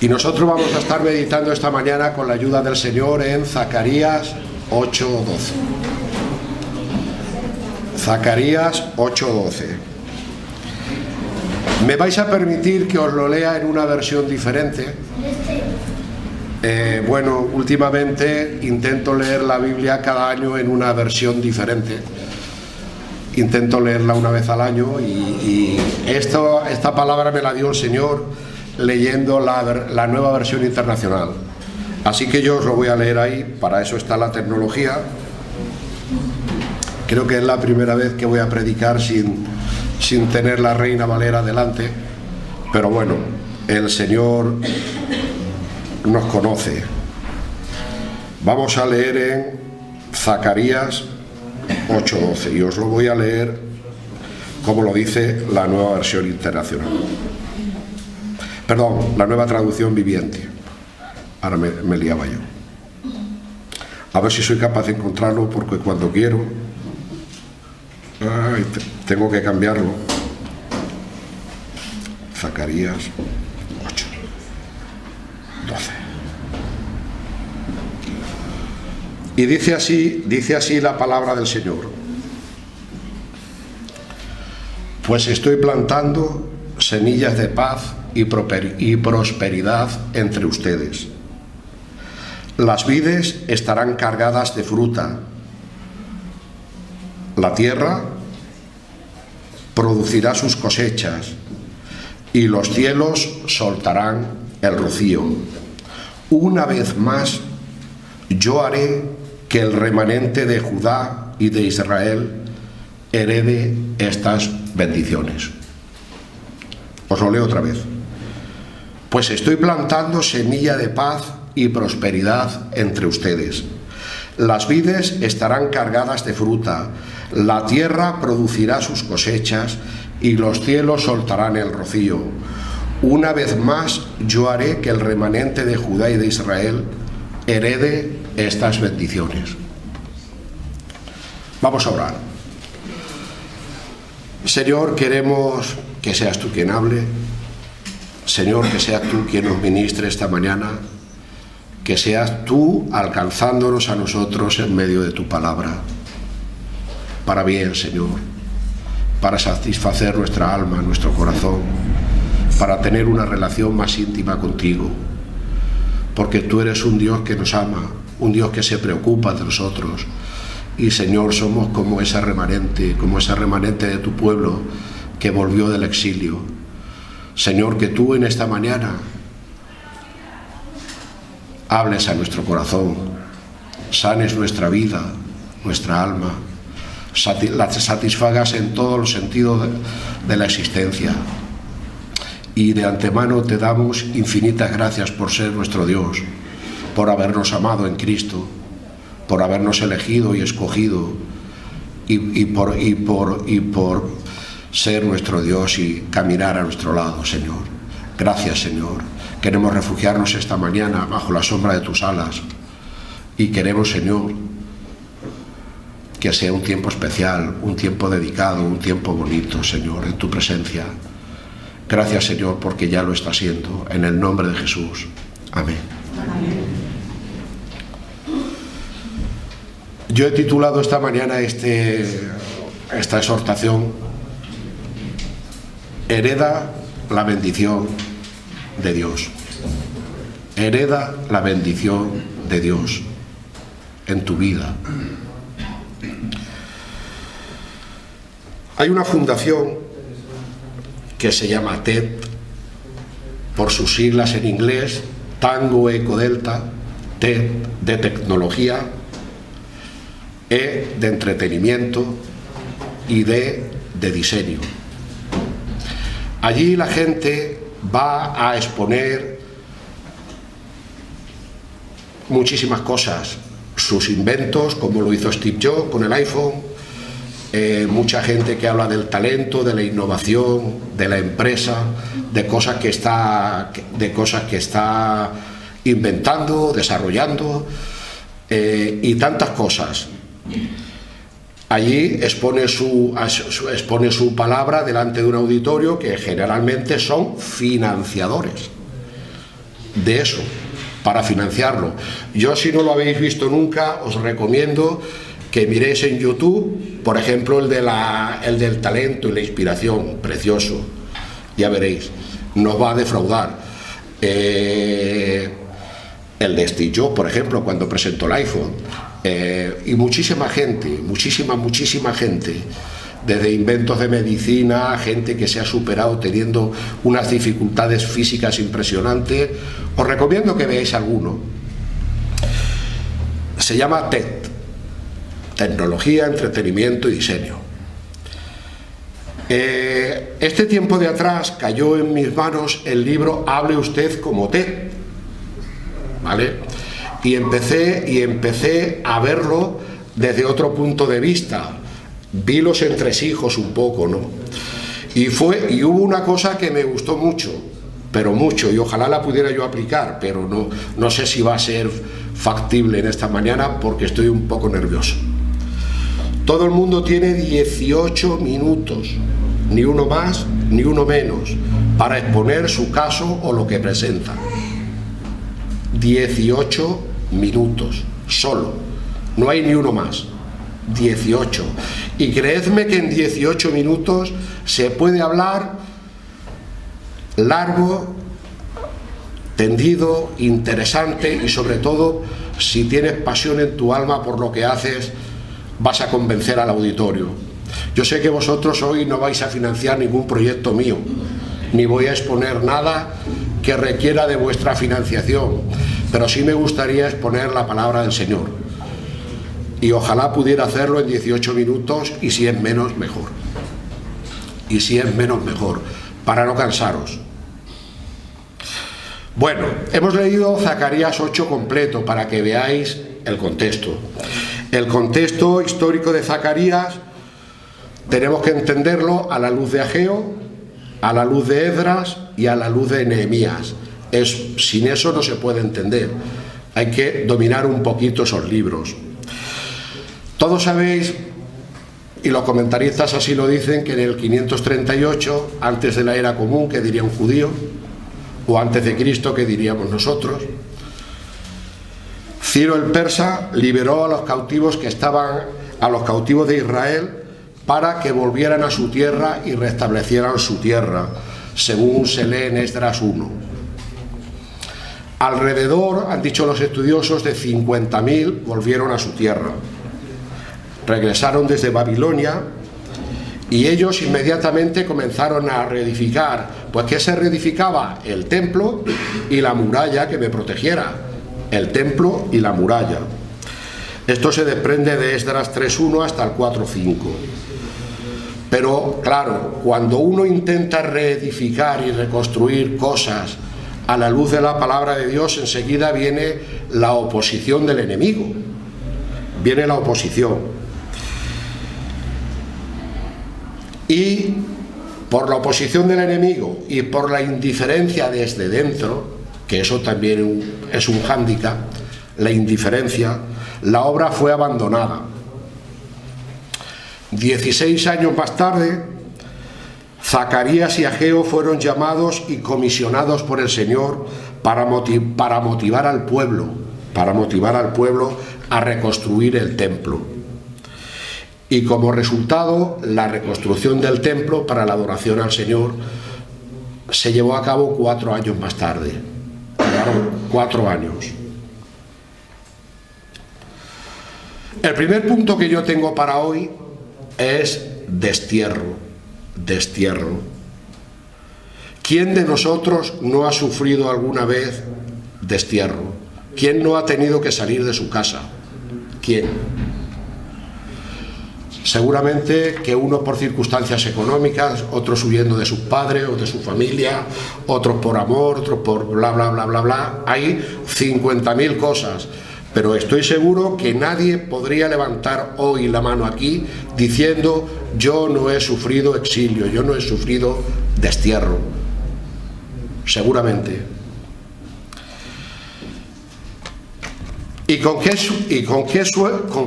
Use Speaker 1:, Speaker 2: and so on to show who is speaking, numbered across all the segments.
Speaker 1: Y nosotros vamos a estar meditando esta mañana con la ayuda del Señor en Zacarías 8:12. Zacarías 8:12. Me vais a permitir que os lo lea en una versión diferente. Bueno, últimamente intento leer la Biblia cada año en una versión diferente. Intento leerla una vez al año y esta palabra me la dio el Señor leyendo la nueva versión internacional. Así que yo os lo voy a leer ahí, para eso está la tecnología. Creo que es la primera vez que voy a predicar sin tener la Reina Valera delante, pero bueno, el Señor nos conoce. Vamos a leer en Zacarías 8:12 y os lo voy a leer como lo dice la nueva versión internacional. Perdón, la nueva traducción viviente. Ahora me liaba yo. A ver si soy capaz de encontrarlo, porque cuando quiero tengo que cambiarlo. Zacarías 8:12. Y dice así la palabra del Señor: pues estoy plantando semillas de paz y prosperidad entre ustedes. Las vides estarán cargadas de fruta, la tierra producirá sus cosechas y los cielos soltarán el rocío. Una vez más, yo haré que el remanente de Judá y de Israel herede estas bendiciones. Os lo leo otra vez. Pues estoy plantando semilla de paz y prosperidad entre ustedes. Las vides estarán cargadas de fruta, la tierra producirá sus cosechas y los cielos soltarán el rocío. Una vez más, yo haré que el remanente de Judá y de Israel herede estas bendiciones. Vamos a orar. Señor, queremos que seas tú quien hable. Señor, que seas tú quien nos ministre esta mañana, que seas tú alcanzándonos a nosotros en medio de tu palabra, para bien, Señor, para satisfacer nuestra alma, nuestro corazón, para tener una relación más íntima contigo, porque tú eres un Dios que nos ama, un Dios que se preocupa de nosotros, y Señor, somos como ese remanente de tu pueblo que volvió del exilio. Señor, que tú en esta mañana hables a nuestro corazón, sanes nuestra vida, nuestra alma, la satisfagas en todos los sentidos de la existencia. Y de antemano te damos infinitas gracias por ser nuestro Dios, por habernos amado en Cristo, por habernos elegido y escogido y por ser nuestro Dios y caminar a nuestro lado, Señor. Gracias, Señor. Queremos refugiarnos esta mañana bajo la sombra de tus alas y queremos, Señor, que sea un tiempo especial, un tiempo dedicado, un tiempo bonito, Señor, en tu presencia. Gracias, Señor, porque ya lo está siendo. En el nombre de Jesús. Amén. Amén. Yo he titulado esta mañana esta exhortación: hereda la bendición de Dios. Hereda la bendición de Dios en tu vida. Hay una fundación que se llama TED, por sus siglas en inglés, Tango Eco Delta, T de tecnología, E de entretenimiento y D de diseño. Allí la gente va a exponer muchísimas cosas, sus inventos, como lo hizo Steve Jobs con el iPhone, mucha gente que habla del talento, de la innovación, de la empresa, de cosas que está inventando, desarrollando, y tantas cosas. Allí expone su palabra delante de un auditorio que generalmente son financiadores. de eso para financiarlo. Yo, si no lo habéis visto nunca, os recomiendo que miréis en YouTube, por ejemplo, el del talento y la inspiración, precioso, ya veréis, no va a defraudar. El de Steve Jobs, por ejemplo, cuando presentó el iPhone, y muchísima gente, muchísima gente, desde inventos de medicina, gente que se ha superado teniendo unas dificultades físicas impresionantes. Os recomiendo que veáis alguno. Se llama TED, Tecnología, Entretenimiento y Diseño. Este tiempo de atrás cayó en mis manos el libro Hable usted como TED, ¿vale? Y empecé a verlo desde otro punto de vista. Vi los entresijos un poco, ¿no? Y hubo una cosa que me gustó mucho, pero mucho, y ojalá la pudiera yo aplicar, pero no sé si va a ser factible en esta mañana porque estoy un poco nervioso. Todo el mundo tiene 18 minutos, ni uno más ni uno menos, para exponer su caso o lo que presenta. 18 minutos, solo, no hay ni uno más. 18. Y creedme que en 18 minutos se puede hablar largo, tendido, interesante, y sobre todo, si tienes pasión en tu alma por lo que haces, vas a convencer al auditorio. Yo sé que vosotros hoy no vais a financiar ningún proyecto mío, ni voy a exponer nada que requiera de vuestra financiación, pero sí me gustaría exponer la palabra del Señor. Y ojalá pudiera hacerlo en 18 minutos, y si es menos, mejor. Y si es menos, mejor, para no cansaros. Bueno, hemos leído Zacarías 8 completo para que veáis el contexto. El contexto histórico de Zacarías tenemos que entenderlo a la luz de Ageo, a la luz de Esdras y a la luz de Nehemías. Sin eso no se puede entender. Hay que dominar un poquito esos libros. Todos sabéis, y los comentaristas así lo dicen, que en el 538, antes de la era común, que diría un judío, o antes de Cristo, que diríamos nosotros, Ciro el persa liberó a los cautivos de Israel para que volvieran a su tierra y restablecieran su tierra, según se lee en Esdras 1. Alrededor, han dicho los estudiosos, de 50.000 volvieron a su tierra. Regresaron desde Babilonia y ellos inmediatamente comenzaron a reedificar. Pues ¿qué se reedificaba? El templo y la muralla que me protegiera. El templo y la muralla. Esto se desprende de Esdras 3.1 hasta el 4.5. Pero claro, cuando uno intenta reedificar y reconstruir cosas a la luz de la palabra de Dios, enseguida viene la oposición del enemigo. Viene la oposición. Y por la oposición del enemigo y por la indiferencia desde dentro, que eso también es un hándicap, la indiferencia, la obra fue abandonada. 16 años más tarde, Zacarías y Ageo fueron llamados y comisionados por el Señor para motivar al pueblo a reconstruir el templo. Y como resultado, la reconstrucción del templo para la adoración al Señor se llevó a cabo 4 años más tarde. Llevaron 4 años. El primer punto que yo tengo para hoy es destierro. Destierro. ¿Quién de nosotros no ha sufrido alguna vez destierro? ¿Quién no ha tenido que salir de su casa? ¿Quién? Seguramente que unos por circunstancias económicas, otros huyendo de sus padres o de su familia, otros por amor, otros por bla, bla, bla, bla, bla. Hay 50.000 cosas, pero estoy seguro que nadie podría levantar hoy la mano aquí diciendo: yo no he sufrido exilio, yo no he sufrido destierro. Seguramente. ¿Y con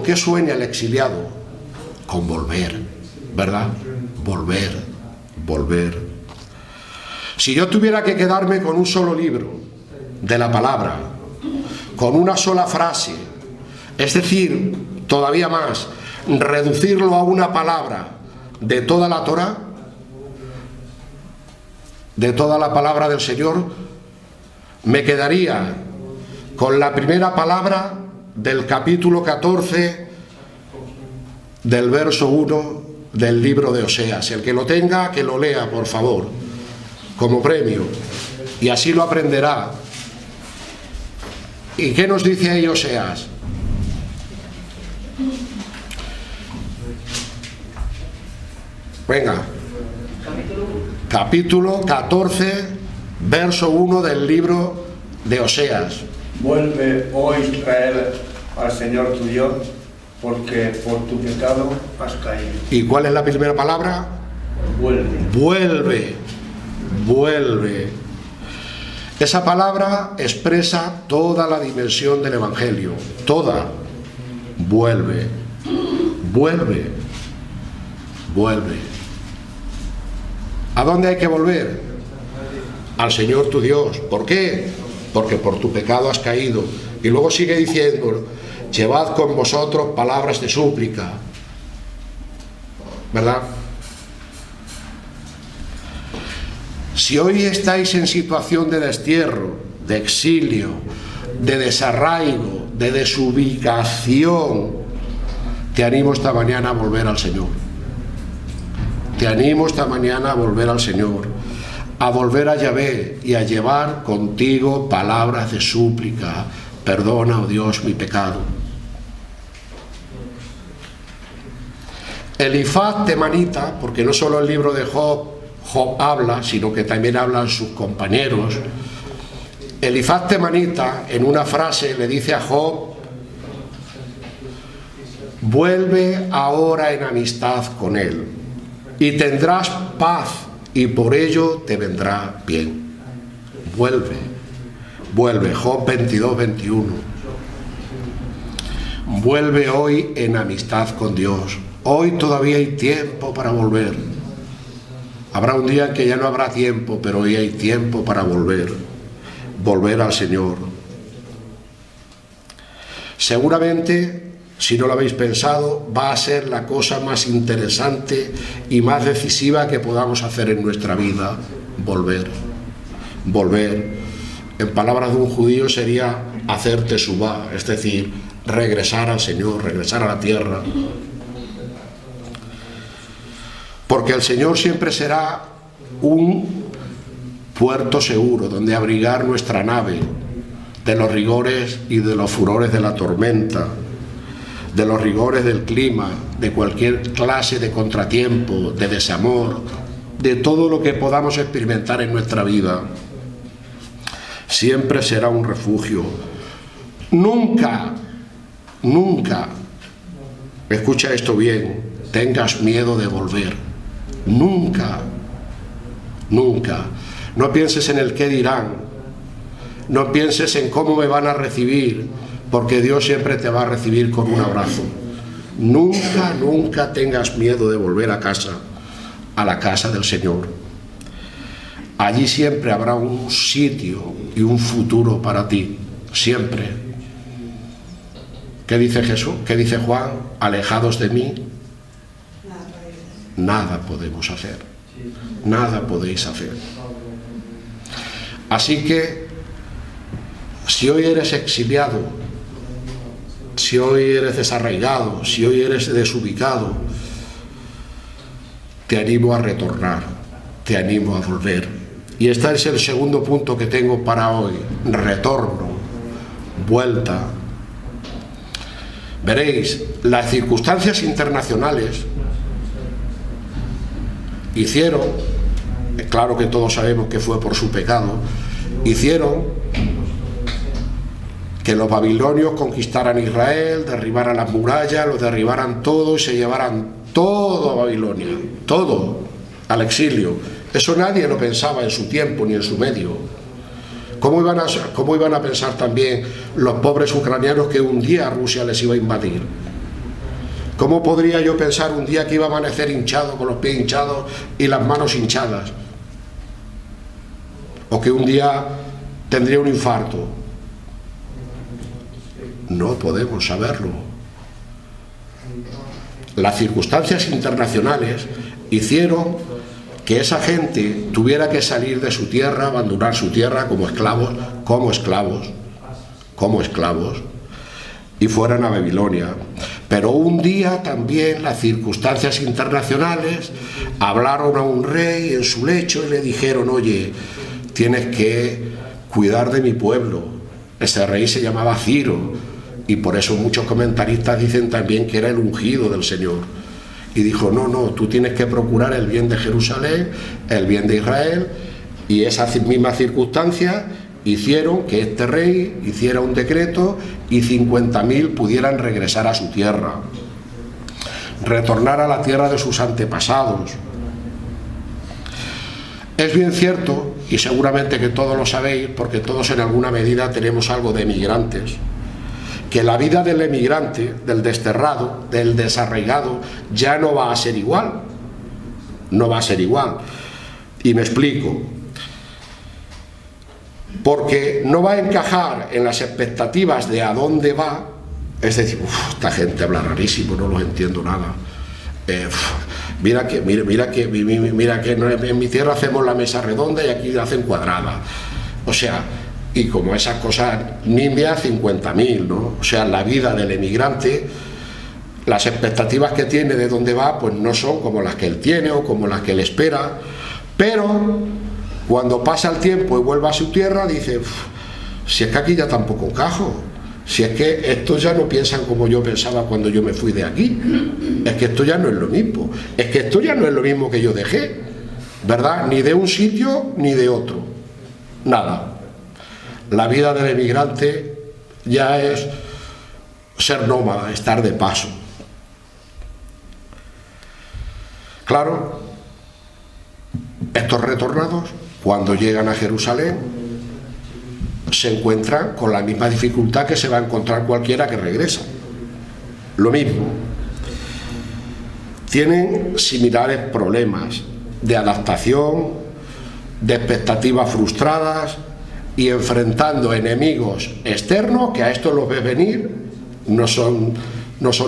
Speaker 1: qué sueña el exiliado? Con volver, ¿verdad? Volver. Si yo tuviera que quedarme con un solo libro de la palabra, con una sola frase, es decir, todavía más, reducirlo a una palabra de toda la Torá, de toda la palabra del Señor, me quedaría con la primera palabra del capítulo 14 del verso 1 del libro de Oseas. El que lo tenga, que lo lea, por favor, como premio, y así lo aprenderá. ¿Y qué nos dice ahí Oseas? Venga, capítulo 14, verso 1 del libro de Oseas.
Speaker 2: Vuelve, oh Israel, al Señor tu Dios, porque por tu pecado has caído.
Speaker 1: ¿Y cuál es la primera palabra?
Speaker 2: Vuelve.
Speaker 1: Vuelve, vuelve. Esa palabra expresa toda la dimensión del Evangelio, toda. Vuelve, vuelve, vuelve. ¿A dónde hay que volver? Al Señor tu Dios. ¿Por qué? Porque por tu pecado has caído. Y luego sigue diciendo, llevad con vosotros palabras de súplica. ¿Verdad? Si hoy estáis en situación de destierro, de exilio, de desarraigo, de desubicación, te animo esta mañana a volver al Señor. Te animo esta mañana a volver al Señor, a volver a Yahvé y a llevar contigo palabras de súplica. Perdona, oh Dios, mi pecado. Elifaz temanita, porque no solo el libro de Job habla, sino que también hablan sus compañeros. Elifaz temanita, en una frase, le dice a Job: vuelve ahora en amistad con él, y tendrás paz, y por ello te vendrá bien. Vuelve, vuelve. Job 22, 21. Vuelve hoy en amistad con Dios. Hoy todavía hay tiempo para volver. Habrá un día en que ya no habrá tiempo, pero hoy hay tiempo para volver. Volver al Señor. Seguramente, si no lo habéis pensado, va a ser la cosa más interesante y más decisiva que podamos hacer en nuestra vida. Volver. Volver. En palabras de un judío sería hacer teshuvá, es decir, regresar al Señor, regresar a la tierra. Porque el Señor siempre será un puerto seguro donde abrigar nuestra nave de los rigores y de los furores de la tormenta, de los rigores del clima, de cualquier clase de contratiempo, de desamor, de todo lo que podamos experimentar en nuestra vida. Siempre será un refugio. Nunca, nunca, escucha esto bien, tengas miedo de volver. Nunca, nunca. No pienses en el qué dirán, no pienses en cómo me van a recibir, porque Dios siempre te va a recibir con un abrazo. Nunca, nunca tengas miedo de volver a casa, a la casa del Señor. Allí siempre habrá un sitio y un futuro para ti, siempre. ¿Qué dice Jesús? ¿Qué dice Juan? Alejados de mí, nada podemos hacer, nada podéis hacer. Así que, si hoy eres exiliado, si hoy eres desarraigado, si hoy eres desubicado, te animo a retornar, te animo a volver. Y este es el segundo punto que tengo para hoy: retorno, vuelta. Veréis, las circunstancias internacionales hicieron, claro que todos sabemos que fue por su pecado, hicieron que los babilonios conquistaran Israel, derribaran las murallas, lo derribaran todo y se llevaran todo a Babilonia, todo al exilio. Eso nadie lo pensaba en su tiempo ni en su medio. ¿Cómo iban a pensar también los pobres ucranianos que un día Rusia les iba a invadir? ¿Cómo podría yo pensar un día que iba a amanecer hinchado, con los pies hinchados y las manos hinchadas? O que un día tendría un infarto. No podemos saberlo. Las circunstancias internacionales hicieron que esa gente tuviera que salir de su tierra, abandonar su tierra como esclavos, y fueran a Babilonia. Pero un día también las circunstancias internacionales hablaron a un rey en su lecho y le dijeron: oye, tienes que cuidar de mi pueblo. Ese rey se llamaba Ciro, y por eso muchos comentaristas dicen también que era el ungido del Señor. Y dijo: no, tú tienes que procurar el bien de Jerusalén, el bien de Israel. Y esas mismas circunstancias hicieron que este rey hiciera un decreto y 50.000 pudieran regresar a su tierra, retornar a la tierra de sus antepasados. Es bien cierto, y seguramente que todos lo sabéis, porque todos en alguna medida tenemos algo de emigrantes, que la vida del emigrante, del desterrado, del desarraigado, ya no va a ser igual. No va a ser igual. Y me explico. Porque no va a encajar en las expectativas de a dónde va. Es decir, esta gente habla rarísimo, no los entiendo nada. Mira que en mi tierra hacemos la mesa redonda y aquí la hacen cuadrada. O sea, y como esas cosas nimbias 50.000, ¿no? O sea, la vida del emigrante, las expectativas que tiene de dónde va, pues no son como las que él tiene o como las que él espera. Pero cuando pasa el tiempo y vuelve a su tierra, dice: si es que aquí ya tampoco encajo, si es que estos ya no piensan como yo pensaba cuando yo me fui de aquí, es que esto ya no es lo mismo, es que esto ya no es lo mismo que yo dejé, ¿verdad? Ni de un sitio ni de otro, nada. La vida del emigrante ya es ser nómada, estar de paso. Claro, estos retornados, cuando llegan a Jerusalén, se encuentran con la misma dificultad que se va a encontrar cualquiera que regresa. Lo mismo. Tienen similares problemas de adaptación, de expectativas frustradas, y enfrentando enemigos externos que a estos los ves venir, no son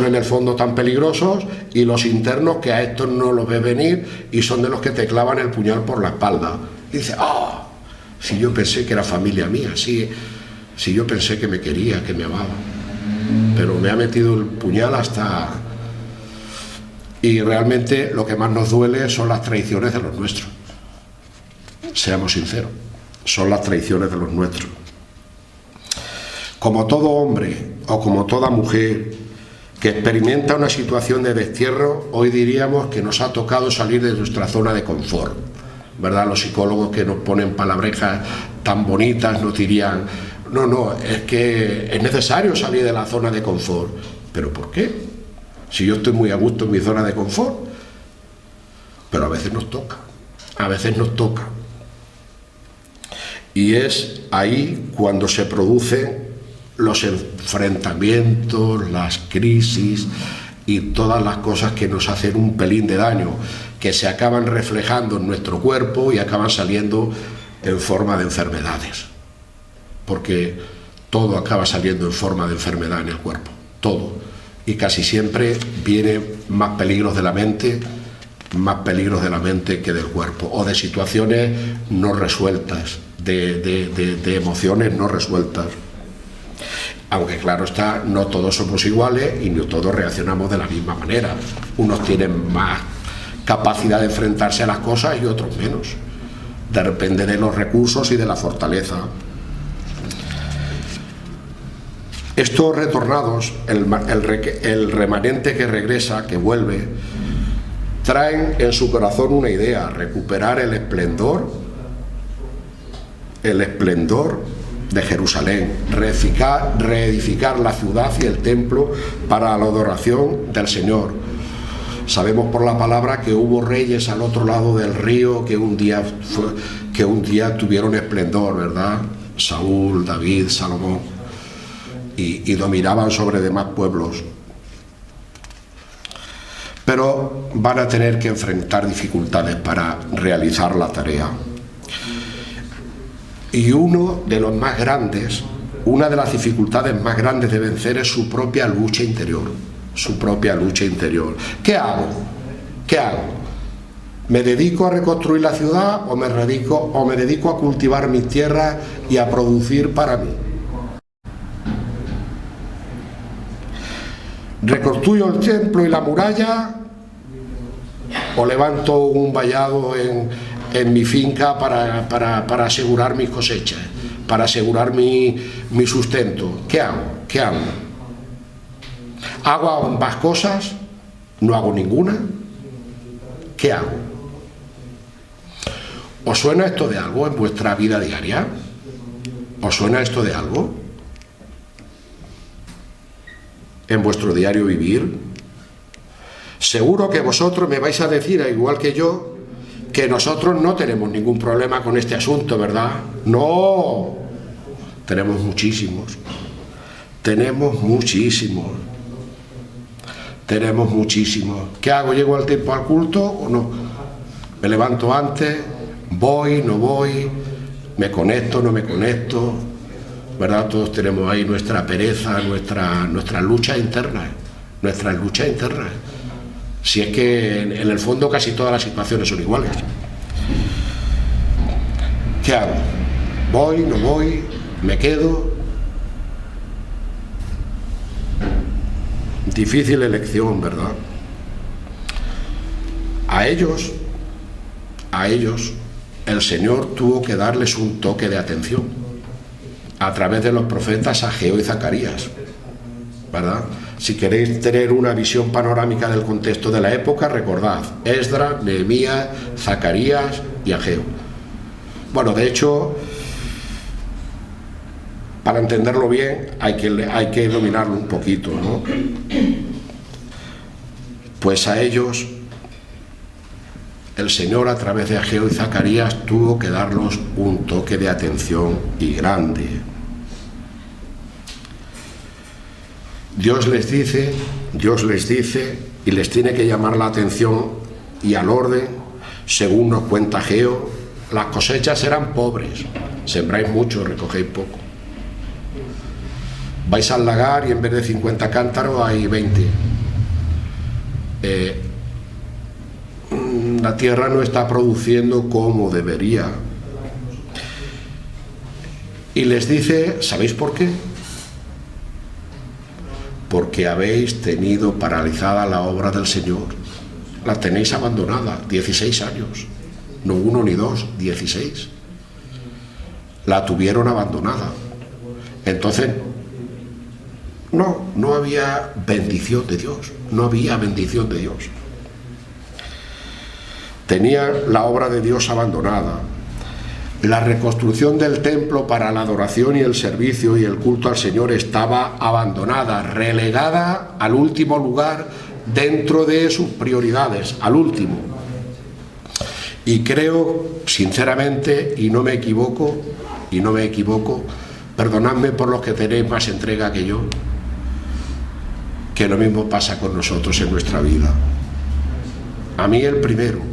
Speaker 1: en el fondo tan peligrosos, y los internos que a estos no los ves venir y son de los que te clavan el puñal por la espalda. Y dices: si yo pensé que era familia mía, si yo pensé que me quería, que me amaba, pero me ha metido el puñal hasta... Y realmente lo que más nos duele son las traiciones de los nuestros. Seamos sinceros, son las traiciones de los nuestros. Como todo hombre o como toda mujer que experimenta una situación de destierro, hoy diríamos que nos ha tocado salir de nuestra zona de confort, ¿verdad? Los psicólogos que nos ponen palabrejas tan bonitas nos dirían: no, es que es necesario salir de la zona de confort. ¿Pero por qué? Si yo estoy muy a gusto en mi zona de confort. Pero a veces nos toca. Y es ahí cuando se producen los enfrentamientos, las crisis y todas las cosas que nos hacen un pelín de daño, que se acaban reflejando en nuestro cuerpo y acaban saliendo en forma de enfermedades. Porque todo acaba saliendo en forma de enfermedad en el cuerpo, todo. Y casi siempre viene más peligros de la mente que del cuerpo, o de situaciones no resueltas, de emociones no resueltas. Aunque claro está, no todos somos iguales y no todos reaccionamos de la misma manera. Unos tienen más capacidad de enfrentarse a las cosas y otros menos. Depende de los recursos y de la fortaleza. Estos retornados, el remanente que regresa, que vuelve, traen en su corazón una idea: recuperar el esplendor de Jerusalén, reedificar la ciudad y el templo para la adoración del Señor. Sabemos por la palabra que hubo reyes al otro lado del río que un día tuvieron esplendor, ¿verdad? Saúl, David, Salomón, y dominaban sobre demás pueblos. Pero van a tener que enfrentar dificultades para realizar la tarea. Y uno de los más grandes, una de las dificultades más grandes de vencer es su propia lucha interior. Su propia lucha interior. ¿Qué hago? ¿Qué hago? ¿Me dedico a reconstruir la ciudad o me dedico a cultivar mis tierras y a producir para mí? ¿Reconstruyo el templo y la muralla o levanto un vallado en mi finca para asegurar mis cosechas, para asegurar mi sustento? ¿Qué hago? ¿Qué hago? ¿Hago ambas cosas? ¿No hago ninguna? ¿Qué hago? ¿Os suena esto de algo en vuestra vida diaria? ¿Os suena esto de algo? ¿En vuestro diario vivir? Seguro que vosotros me vais a decir, al igual que yo, que nosotros no tenemos ningún problema con este asunto, ¿verdad? No, tenemos muchísimos. Tenemos muchísimos. Tenemos muchísimos. ¿Qué hago? ¿Llego al tiempo al culto o no? ¿Me levanto antes? ¿Voy? ¿No voy? ¿Me conecto? ¿No me conecto? ¿Verdad? Todos tenemos ahí nuestra pereza, nuestra lucha interna. Nuestras luchas internas. Si es que en el fondo casi todas las situaciones son iguales. ¿Qué hago? ¿Voy? ¿No voy? ¿Me quedo? Difícil elección, ¿verdad? A ellos, el Señor tuvo que darles un toque de atención a través de los profetas Ageo y Zacarías, ¿verdad? Si queréis tener una visión panorámica del contexto de la época, recordad Esdras, Nehemías, Zacarías y Ageo. Bueno, de hecho, para entenderlo bien hay que dominarlo un poquito, ¿no? Pues a ellos el Señor, a través de Ageo y Zacarías, tuvo que darlos un toque de atención y grande. Dios les dice y les tiene que llamar la atención y al orden. Según nos cuenta Ageo, las cosechas eran pobres, sembráis mucho, recogéis poco. Vais al lagar y en vez de 50 cántaros hay 20. La tierra no está produciendo como debería. Y les dice, ¿sabéis por qué? Porque habéis tenido paralizada la obra del Señor. La tenéis abandonada, 16 años. No 1 ni 2, 16. La tuvieron abandonada. Entonces, no había bendición de Dios. No había bendición de Dios. Tenían la obra de Dios abandonada. La reconstrucción del templo para la adoración y el servicio y el culto al Señor estaba abandonada, relegada al último lugar dentro de sus prioridades, al último. Y creo, sinceramente, y no me equivoco, perdonadme por los que tenéis más entrega que yo, que lo mismo pasa con nosotros en nuestra vida. A mí el primero,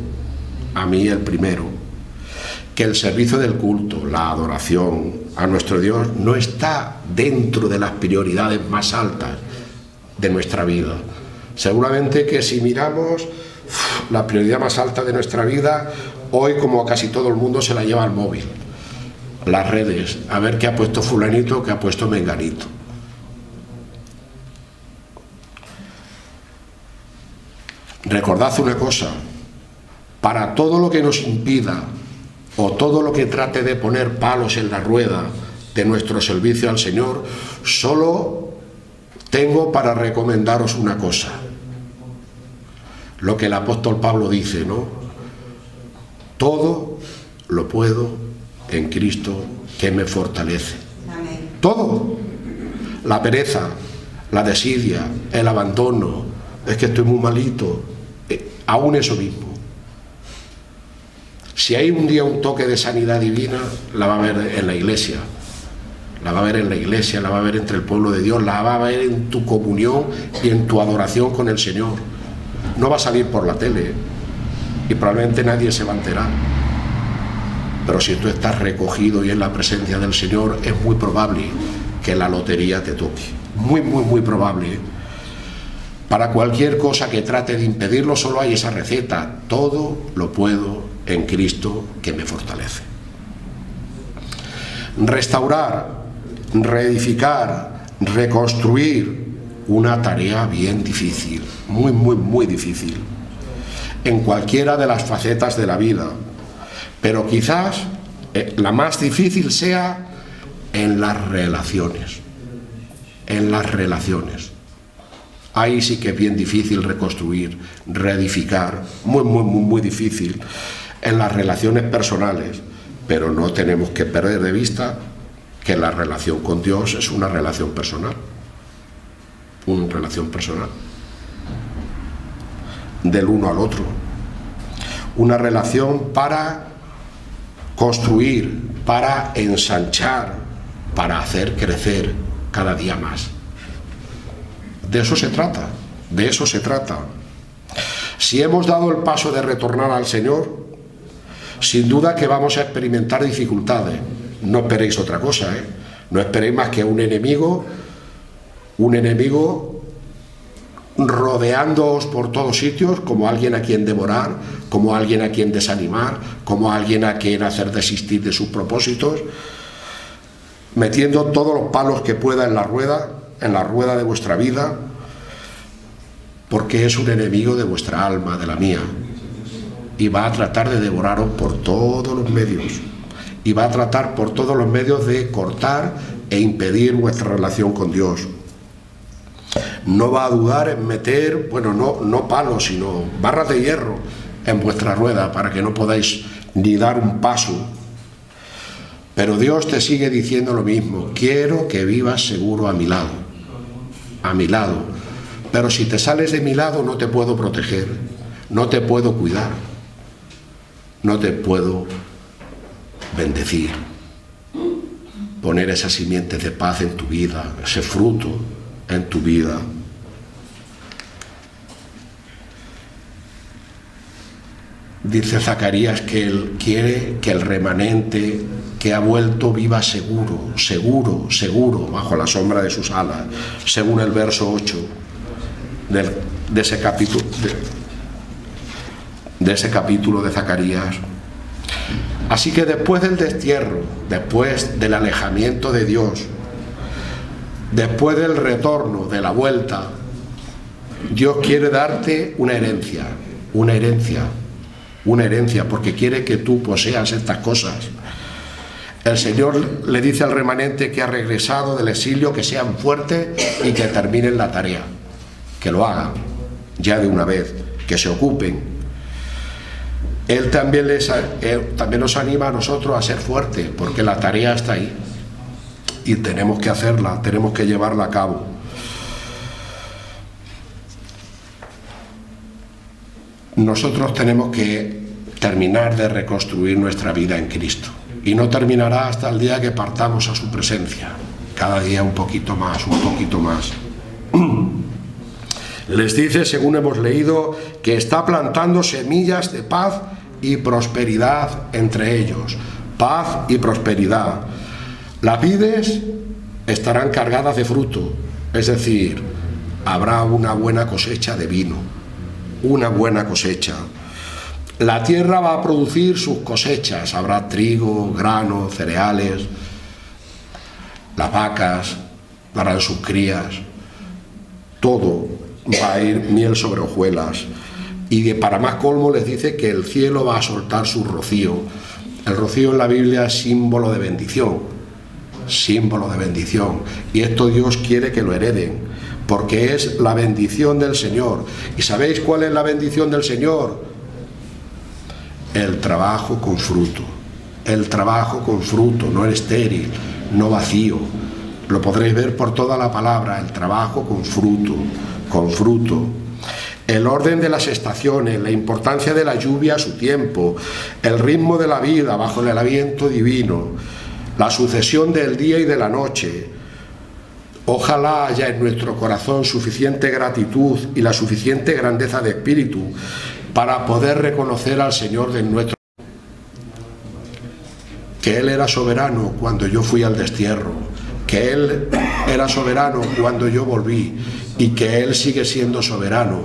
Speaker 1: que el servicio del culto, la adoración a nuestro Dios no está dentro de las prioridades más altas de nuestra vida. Seguramente que si miramos la prioridad más alta de nuestra vida, hoy como a casi todo el mundo se la lleva al móvil, las redes, a ver qué ha puesto fulanito, qué ha puesto menganito. Recordad una cosa, para todo lo que nos impida o todo lo que trate de poner palos en la rueda de nuestro servicio al Señor, solo tengo para recomendaros una cosa, lo que el apóstol Pablo dice, ¿no? Todo lo puedo en Cristo que me fortalece. Amén. Todo. La pereza, la desidia, el abandono, es que estoy muy malito, aún eso mismo. Si hay un día un toque de sanidad divina, la va a ver en la iglesia. La va a ver en la iglesia, la va a ver entre el pueblo de Dios, la va a ver en tu comunión y en tu adoración con el Señor. No va a salir por la tele y probablemente nadie se va a enterar. Pero si tú estás recogido y en la presencia del Señor, es muy probable que la lotería te toque. Muy, muy, muy probable. Para cualquier cosa que trate de impedirlo, solo hay esa receta: todo lo puedo en Cristo que me fortalece. Restaurar, reedificar, reconstruir, una tarea bien difícil, muy, muy, muy difícil, en cualquiera de las facetas de la vida, pero quizás la más difícil sea en las relaciones. En las relaciones. Ahí sí que es bien difícil reconstruir, reedificar, muy, muy, muy, muy difícil en las relaciones personales, pero no tenemos que perder de vista que la relación con Dios es una relación personal. Una relación personal. Del uno al otro. Una relación para construir, para ensanchar, para hacer crecer cada día más. De eso se trata, de eso se trata. Si hemos dado el paso de retornar al Señor, sin duda que vamos a experimentar dificultades. No esperéis otra cosa, ¿eh? No esperéis más que un enemigo rodeándoos por todos sitios, como alguien a quien devorar, como alguien a quien desanimar, como alguien a quien hacer desistir de sus propósitos, metiendo todos los palos que pueda en la rueda de vuestra vida, porque es un enemigo de vuestra alma, de la mía, y va a tratar de devoraros por todos los medios, y va a tratar por todos los medios de cortar e impedir vuestra relación con Dios. No va a dudar en meter, no palos, sino barras de hierro en vuestra rueda para que no podáis ni dar un paso. Pero Dios te sigue diciendo lo mismo: quiero que vivas seguro a mi lado, pero si te sales de mi lado no te puedo proteger, no te puedo cuidar, no te puedo bendecir, poner esas simientes de paz en tu vida, ese fruto en tu vida. Dice Zacarías que él quiere que el remanente que ha vuelto viva seguro, bajo la sombra de sus alas, según el verso 8 de ese capítulo de Zacarías. Así que después del destierro, después del alejamiento de Dios, después del retorno, de la vuelta, Dios quiere darte una herencia, porque quiere que tú poseas estas cosas. El Señor le dice al remanente que ha regresado del exilio que sean fuertes y que terminen la tarea, que lo hagan ya de una vez, que se ocupen. Él también nos anima a nosotros a ser fuertes, porque la tarea está ahí y tenemos que hacerla, tenemos que llevarla a cabo. Nosotros tenemos que terminar de reconstruir nuestra vida en Cristo, y no terminará hasta el día que partamos a su presencia, cada día un poquito más. Les dice, según hemos leído, que está plantando semillas de paz y prosperidad entre ellos. Paz y prosperidad. Las vides estarán cargadas de fruto, es decir, habrá una buena cosecha de vino, una buena cosecha. La tierra va a producir sus cosechas, habrá trigo, grano, cereales, las vacas darán sus crías, todo va a ir miel sobre hojuelas. Y para más colmo les dice que el cielo va a soltar su rocío. El rocío en la Biblia es símbolo de bendición, y esto Dios quiere que lo hereden, porque es la bendición del Señor. ¿Y sabéis cuál es la bendición del Señor? El trabajo con fruto, no estéril, no vacío. Lo podréis ver por toda la palabra, el trabajo con fruto. El orden de las estaciones, la importancia de la lluvia a su tiempo, el ritmo de la vida bajo el aliento divino, la sucesión del día y de la noche. Ojalá haya en nuestro corazón suficiente gratitud y la suficiente grandeza de espíritu para poder reconocer al Señor de nuestro. que Él era soberano cuando yo fui al destierro, que Él era soberano cuando yo volví y que Él sigue siendo soberano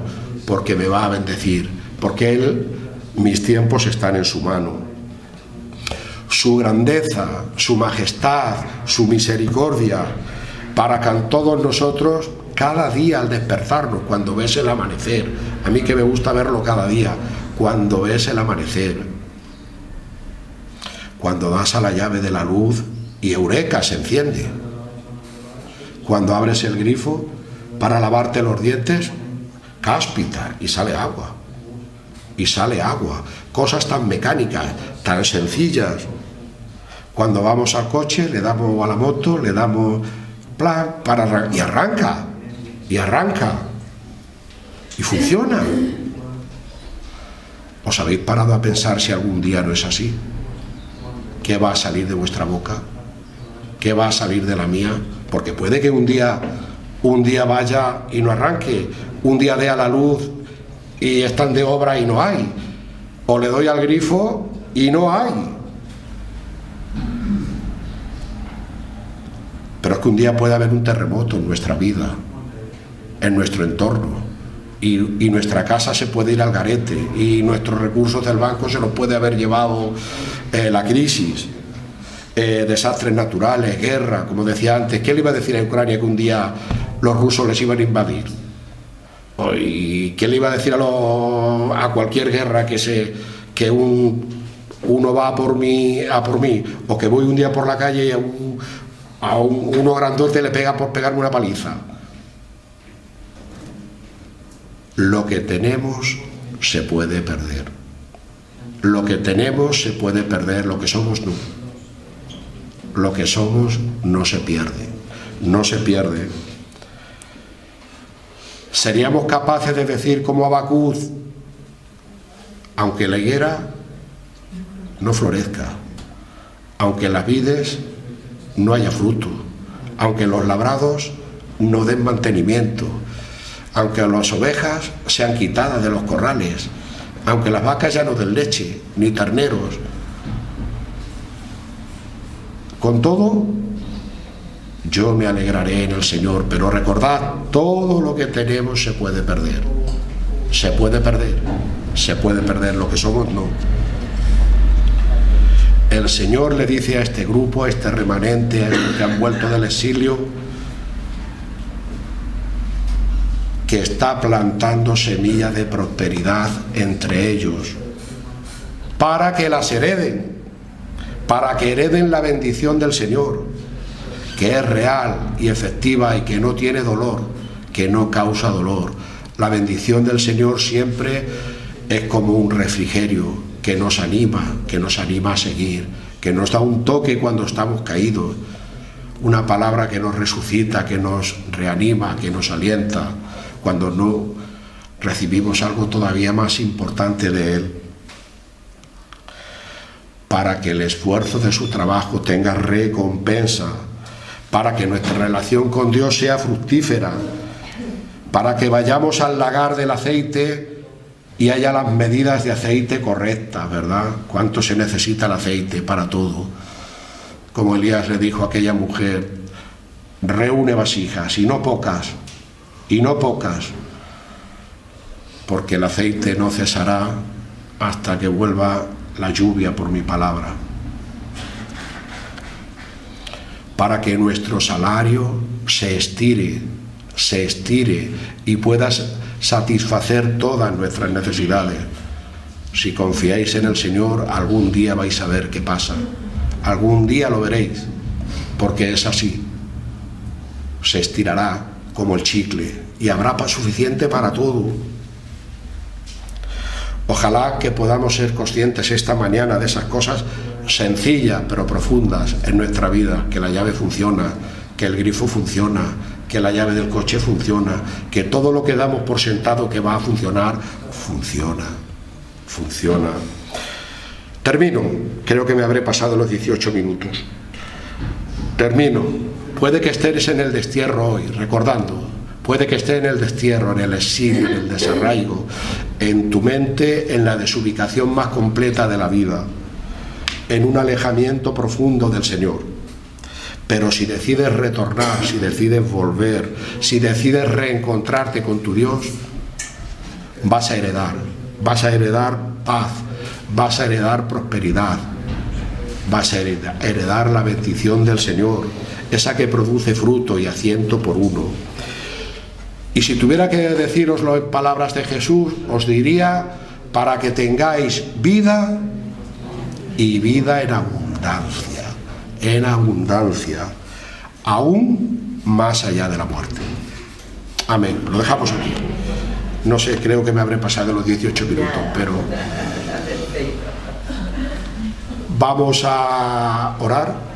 Speaker 1: porque me va a bendecir, porque mis tiempos están en su mano. Su grandeza, su majestad, su misericordia, para que en todos nosotros, cada día al despertarnos, cuando ves el amanecer, a mí que me gusta verlo cada día, cuando ves el amanecer, cuando das a la llave de la luz y eureka, se enciende, cuando abres el grifo para lavarte los dientes, cáspita, y sale agua, cosas tan mecánicas, tan sencillas. Cuando vamos al coche, le damos a la moto, le damos plan y arranca, y funciona. ¿Os habéis parado a pensar si algún día no es así? ¿Qué va a salir de vuestra boca? ¿Qué va a salir de la mía? Porque puede que un día vaya y no arranque, un día dé a la luz y están de obra y no hay, o le doy al grifo y no hay. Pero es que un día puede haber un terremoto en nuestra vida, en nuestro entorno, y nuestra casa se puede ir al garete, y nuestros recursos del banco se los puede haber llevado la crisis, desastres naturales, guerra, como decía antes. ¿Qué le iba a decir a Ucrania que un día los rusos les iban a invadir? ¿Y qué le iba a decir a cualquier guerra que uno va a por mí, o que voy un día por la calle y a uno grandote le pega por pegarme una paliza? Lo que tenemos se puede perder. Lo que tenemos se puede perder, lo que somos no. Lo que somos no se pierde. No se pierde. ¿Seríamos capaces de decir como Habacuc, aunque la higuera no florezca, aunque en las vides no haya fruto, aunque los labrados no den mantenimiento, aunque las ovejas sean quitadas de los corrales, aunque las vacas ya no den leche, ni terneros, con todo, yo me alegraré en el Señor? Pero recordad, todo lo que tenemos se puede perder. Se puede perder. Se puede perder. Lo que somos, no. El Señor le dice a este grupo, a este remanente, a los que han vuelto del exilio, que está plantando semillas de prosperidad entre ellos, para que las hereden, para que hereden la bendición del Señor, que es real y efectiva y que no tiene dolor, que no causa dolor. La bendición del Señor siempre es como un refrigerio que nos anima a seguir, que nos da un toque cuando estamos caídos, una palabra que nos resucita, que nos reanima, que nos alienta, cuando no recibimos algo todavía más importante de Él, para que el esfuerzo de su trabajo tenga recompensa, para que nuestra relación con Dios sea fructífera, para que vayamos al lagar del aceite y haya las medidas de aceite correctas, ¿verdad? ¿Cuánto se necesita el aceite para todo? Como Elías le dijo a aquella mujer, reúne vasijas, y no pocas, porque el aceite no cesará hasta que vuelva la lluvia por mi palabra, para que nuestro salario se estire y pueda satisfacer todas nuestras necesidades. Si confiáis en el Señor, algún día vais a ver qué pasa, algún día lo veréis, porque es así. Se estirará como el chicle y habrá suficiente para todo. Ojalá que podamos ser conscientes esta mañana de esas cosas sencillas pero profundas en nuestra vida, que la llave funciona, que el grifo funciona, que la llave del coche funciona, que todo lo que damos por sentado que va a funcionar, funciona. Termino, creo que me habré pasado los 18 minutos. Termino. Puede que estés en el destierro hoy, recordando, puede que estés en el destierro, en el exilio, en el desarraigo, en tu mente, en la desubicación más completa de la vida. en un alejamiento profundo del Señor. Pero si decides retornar, si decides volver, si decides reencontrarte con tu Dios, vas a heredar paz, vas a heredar prosperidad, vas a heredar la bendición del Señor, esa que produce fruto y a 100%. Y si tuviera que decíroslo en palabras de Jesús, os diría: para que tengáis vida y vida en abundancia, aún más allá de la muerte. Amén. Lo dejamos aquí. No sé, creo que me habré pasado los 18 minutos, pero vamos a orar.